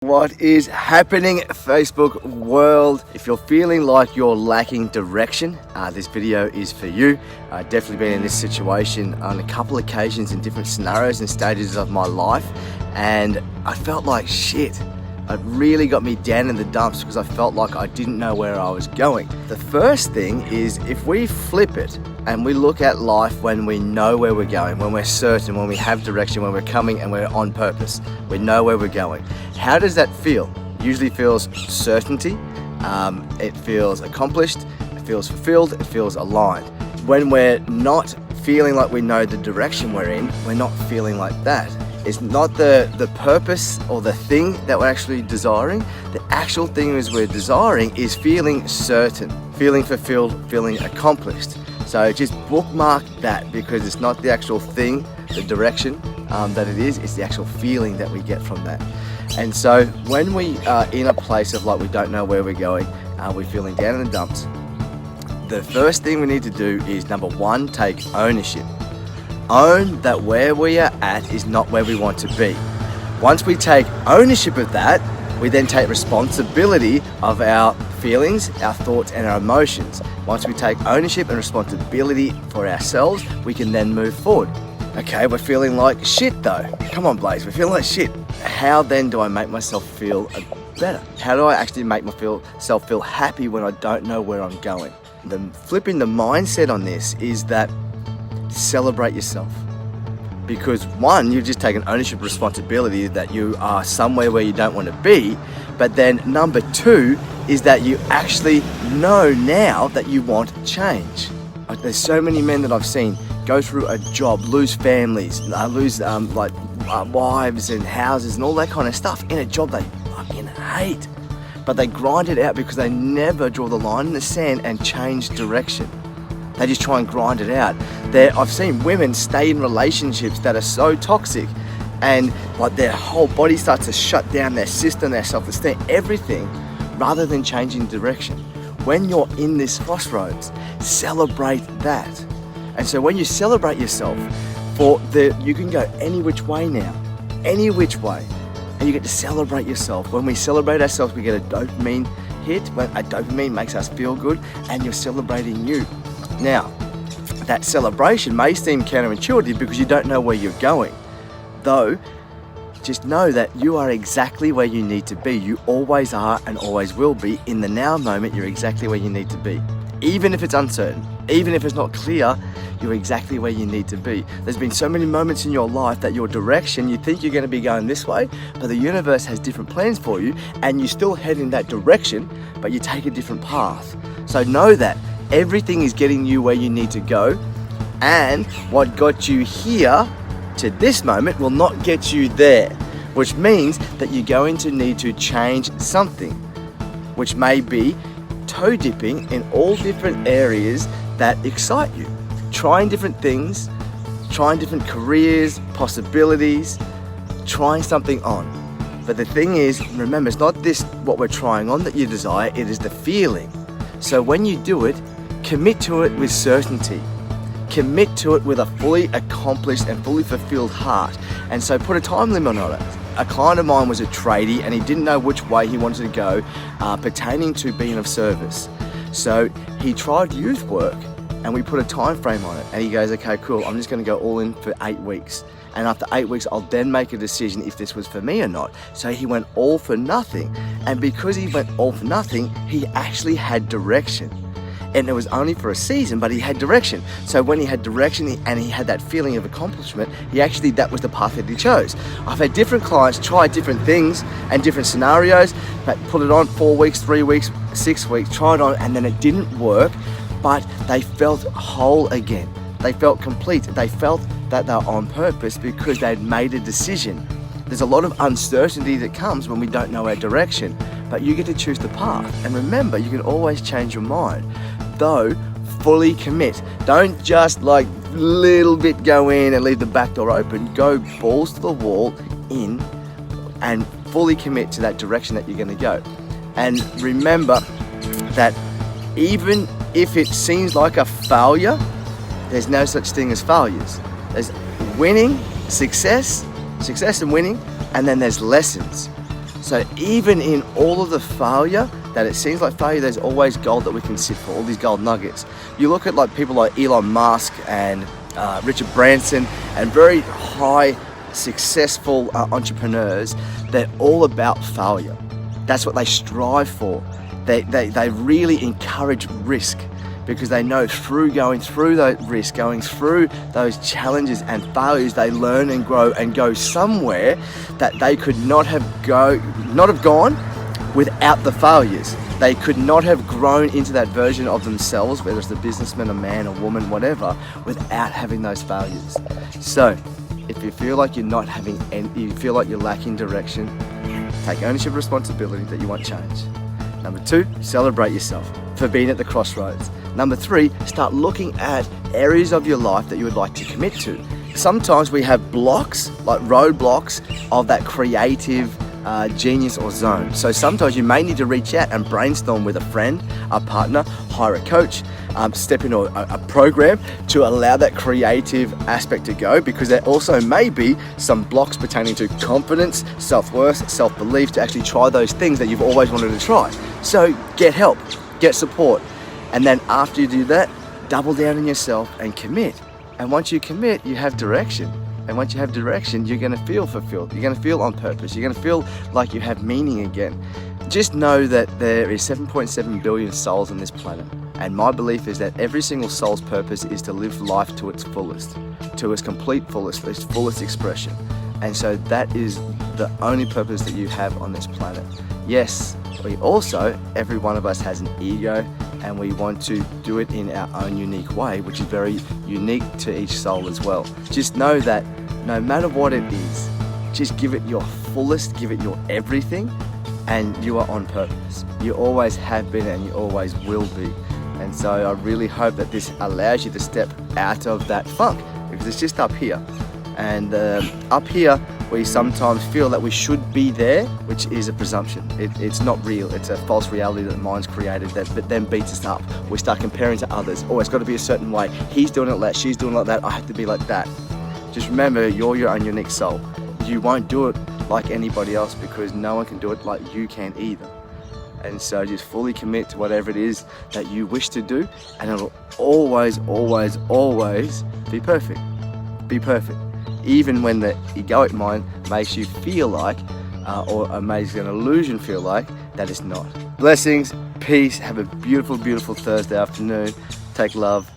What is happening, Facebook world? If you're feeling like you're lacking direction, this video is for you. I've definitely been in this situation on a couple occasions in different scenarios and stages of my life, and I felt like shit. It really got me down in the dumps because I felt like I didn't know where I was going. The first thing is, if we flip it and we look at life when we know where we're going, when we're certain, when we have direction, when we're coming and we're on purpose, we know where we're going. How does that feel? Usually feels certainty, it feels accomplished, it feels fulfilled, it feels aligned. When we're not feeling like we know the direction we're in, we're not feeling like that. It's not the purpose or the thing that we're actually desiring. The actual thing is we're desiring is feeling certain, feeling fulfilled, feeling accomplished. So just bookmark that, because it's not the actual thing, the direction that it is, it's the actual feeling that we get from that. And so when we are in a place of like we don't know where we're going, we're feeling down in the dumps, the first thing we need to do is, number one, take ownership. Own that where we are at is not where we want to be. Once we take ownership of that, we then take responsibility of our feelings, our thoughts, and our emotions. Once we take ownership and responsibility for ourselves, we can then move forward. Okay, we're feeling like shit though. Come on, Blaze, we're feeling like shit. How then do I make myself feel better? How do I actually make myself feel happy when I don't know where I'm going? Flipping the mindset on this is that celebrate yourself. Because one, you've just taken ownership responsibility that you are somewhere where you don't want to be. But then number two is that you actually know now that you want change. There's so many men that I've seen go through a job, lose families, lose wives and houses and all that kind of stuff in a job they fucking hate. But they grind it out because they never draw the line in the sand and change direction. They just try and grind it out. I've seen women stay in relationships that are so toxic, and like their whole body starts to shut down, their system, their self-esteem, everything, rather than changing direction. When you're in this crossroads, celebrate that. And so when you celebrate yourself, you can go any which way now, any which way, and you get to celebrate yourself. When we celebrate ourselves, we get a dopamine hit. When a dopamine makes us feel good, and you're celebrating you. Now, that celebration may seem counterintuitive because you don't know where you're going. Though, just know that you are exactly where you need to be. You always are and always will be. In the now moment, you're exactly where you need to be. Even if it's uncertain, even if it's not clear, you're exactly where you need to be. There's been so many moments in your life that your direction, you think you're going to be going this way, but the universe has different plans for you, and you still head in that direction, but you take a different path. So know that everything is getting you where you need to go, and what got you here to this moment will not get you there, which means that you're going to need to change something, which may be toe dipping in all different areas that excite you. Trying different things, trying different careers, possibilities, trying something on. But the thing is, remember, it's not this what we're trying on that you desire, it is the feeling. So when you do it, commit to it with certainty. Commit to it with a fully accomplished and fully fulfilled heart. And so put a time limit on it. A client of mine was a tradie and he didn't know which way he wanted to go pertaining to being of service. So he tried youth work and we put a time frame on it. And he goes, okay, cool, I'm just going to go all in for 8 weeks. And after 8 weeks, I'll then make a decision if this was for me or not. So he went all for nothing. And because he went all for nothing, he actually had direction. And it was only for a season, but he had direction. So when he had direction and he had that feeling of accomplishment, that was the path that he chose. I've had different clients try different things and different scenarios, but put it on 4 weeks, 3 weeks, 6 weeks, try it on, and then it didn't work, but they felt whole again. They felt complete. They felt that they were on purpose because they'd made a decision. There's a lot of uncertainty that comes when we don't know our direction, but you get to choose the path. And remember, you can always change your mind. Though, fully commit. Don't just like little bit go in and leave the back door open. Go balls to the wall in and fully commit to that direction that you're going to go. And remember that even if it seems like a failure, there's no such thing as failures. There's winning, success and winning, and then there's lessons. So even in all of the failure, that it seems like failure, there's always gold that we can sit for, all these gold nuggets. You look at like people like Elon Musk and Richard Branson and very high successful entrepreneurs, they're all about failure. That's what they strive for. They really encourage risk, because they know through going through that risk, going through those challenges and failures, they learn and grow and go somewhere that they could not have gone without the failures. They could not have grown into that version of themselves, whether it's the businessman, a man, a woman, whatever, without having those failures. So if you feel like you're not having you feel like you're lacking direction, take ownership and responsibility that you want change. Number 2, celebrate yourself for being at the crossroads. Number 3, start looking at areas of your life that you would like to commit to. Sometimes we have blocks, like roadblocks of that creative genius or zone. So sometimes you may need to reach out and brainstorm with a friend, a partner, hire a coach, step into a program to allow that creative aspect to go, because there also may be some blocks pertaining to confidence, self-worth, self-belief to actually try those things that you've always wanted to try. So get help, get support, and then after you do that, double down on yourself and commit. And once you commit, you have direction. And once you have direction, you're going to feel fulfilled. You're going to feel on purpose. You're going to feel like you have meaning again. Just know that there is 7.7 billion souls on this planet. And my belief is that every single soul's purpose is to live life to its fullest, to its complete fullest, its fullest expression. And so that is the only purpose that you have on this planet. Yes, every one of us has an ego, and we want to do it in our own unique way, which is very unique to each soul as well. Just know that no matter what it is, just give it your fullest, give it your everything, and you are on purpose. You always have been and you always will be. And so I really hope that this allows you to step out of that funk, because it's just up here. And up here, we sometimes feel that we should be there, which is a presumption. It's not real. It's a false reality that the mind's created that then beats us up. We start comparing to others. Oh, it's got to be a certain way. He's doing it like that, she's doing it like that, I have to be like that. Just remember, you're your own unique soul. You won't do it like anybody else, because no one can do it like you can either. And so just fully commit to whatever it is that you wish to do, and it'll always, always, always be perfect. Be perfect. Even when the egoic mind makes you feel like, or makes an illusion feel like, that it's not. Blessings, peace, have a beautiful, beautiful Thursday afternoon. Take love.